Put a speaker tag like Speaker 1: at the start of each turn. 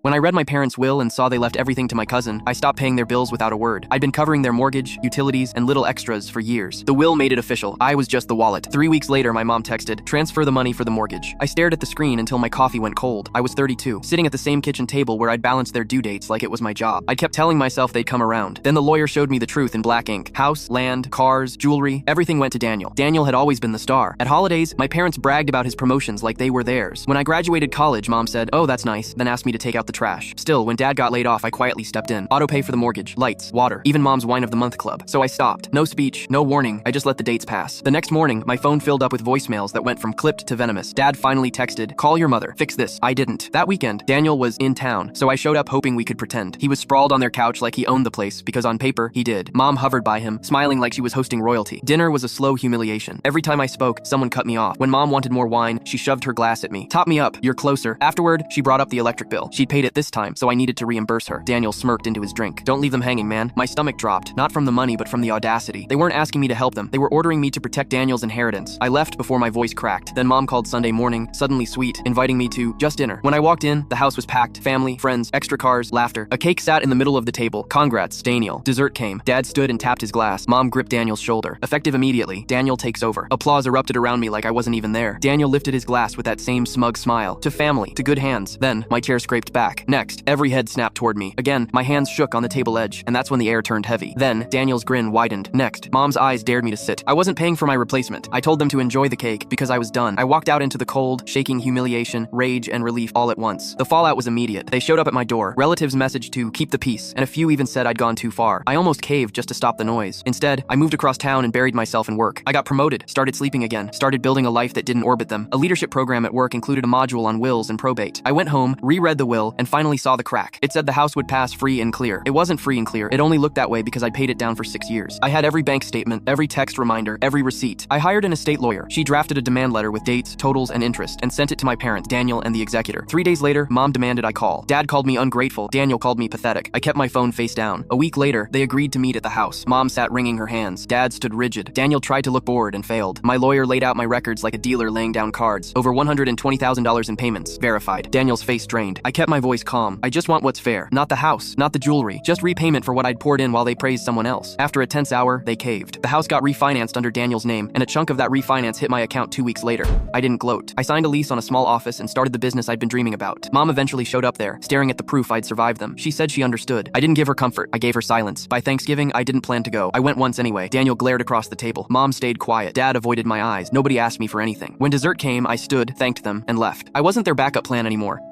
Speaker 1: When I read my parents' will and saw they left everything to my cousin, I stopped paying their bills without a word. I'd been covering their mortgage, utilities, and little extras for years. The will made it official. I was just the wallet. 3 weeks later, my mom texted, "Transfer the money for the mortgage." I stared at the screen until my coffee went cold. I was 32, sitting at the same kitchen table where I'd balanced their due dates like it was my job. I kept telling myself they'd come around. Then the lawyer showed me the truth in black ink. House, land, cars, jewelry, everything went to Daniel. Daniel had always been the star. At holidays, my parents bragged about his promotions like they were theirs. When I graduated college, mom said, "Oh, that's nice," then asked me to take out the trash. Still, when dad got laid off, I quietly stepped in. Auto pay for the mortgage, lights, water, even mom's wine of the month club. So I stopped. No speech, no warning, I just let the dates pass. The next morning, my phone filled up with voicemails that went from clipped to venomous. Dad finally texted, "Call your mother, fix this." I didn't. That weekend, Daniel was in town, so I showed up hoping we could pretend. He was sprawled on their couch like he owned the place, because on paper, he did. Mom hovered by him, smiling like she was hosting royalty. Dinner was a slow humiliation. Every time I spoke, someone cut me off. When mom wanted more wine, she shoved her glass at me. "Top me up, you're closer." Afterward, she brought up the electric bill. She'd paid it this time, so I needed to reimburse her. Daniel smirked into his drink. "Don't leave them hanging, man." My stomach dropped, not from the money, but from the audacity. They weren't asking me to help them. They were ordering me to protect Daniel's inheritance. I left before my voice cracked. Then mom called Sunday morning, suddenly sweet, inviting me to just dinner. When I walked in, the house was packed. Family, friends, extra cars, laughter. A cake sat in the middle of the table. "Congrats, Daniel." Dessert came. Dad stood and tapped his glass. Mom gripped Daniel's shoulder. Effective immediately, Daniel takes over. Applause erupted around me like I wasn't even there. Daniel lifted his glass with that same smug smile. "To family, to good hands." Then, my chair scraped back. Next, every head snapped toward me. Again, my hands shook on the table edge, and that's when the air turned heavy. Then, Daniel's grin widened. Next, mom's eyes dared me to sit. I wasn't paying for my replacement. I told them to enjoy the cake because I was done. I walked out into the cold, shaking humiliation, rage, and relief all at once. The fallout was immediate. They showed up at my door. Relatives messaged to keep the peace, and a few even said I'd gone too far. I almost caved just to stop the noise. Instead, I moved across town and buried myself in work. I got promoted, started sleeping again, started building a life that didn't orbit them. A leadership program at work included a module on wills and probate. I went home, reread the will, and finally saw the crack. It said the house would pass free and clear. It wasn't free and clear. It only looked that way because I'd paid it down for 6 years. I had every bank statement, every text reminder, every receipt. I hired an estate lawyer. She drafted a demand letter with dates, totals, and interest, and sent it to my parents, Daniel and the executor. 3 days later, mom demanded I call. Dad called me ungrateful. Daniel called me pathetic. I kept my phone face down. A week later, they agreed to meet at the house. Mom sat wringing her hands. Dad stood rigid. Daniel tried to look bored and failed. My lawyer laid out my records like a dealer laying down cards. Over $120,000 in payments. Verified. Daniel's face drained. I kept my voice calm. "I just want what's fair. Not the house, not the jewelry. Just repayment for what I'd poured in while they praised someone else." After a tense hour, they caved. The house got refinanced under Daniel's name, and a chunk of that refinance hit my account 2 weeks later. I didn't gloat. I signed a lease on a small office and started the business I'd been dreaming about. Mom eventually showed up there, staring at the proof I'd survived them. She said she understood. I didn't give her comfort. I gave her silence. By Thanksgiving, I didn't plan to go. I went once anyway. Daniel glared across the table. Mom stayed quiet. Dad avoided my eyes. Nobody asked me for anything. When dessert came, I stood, thanked them, and left. I wasn't their backup plan anymore.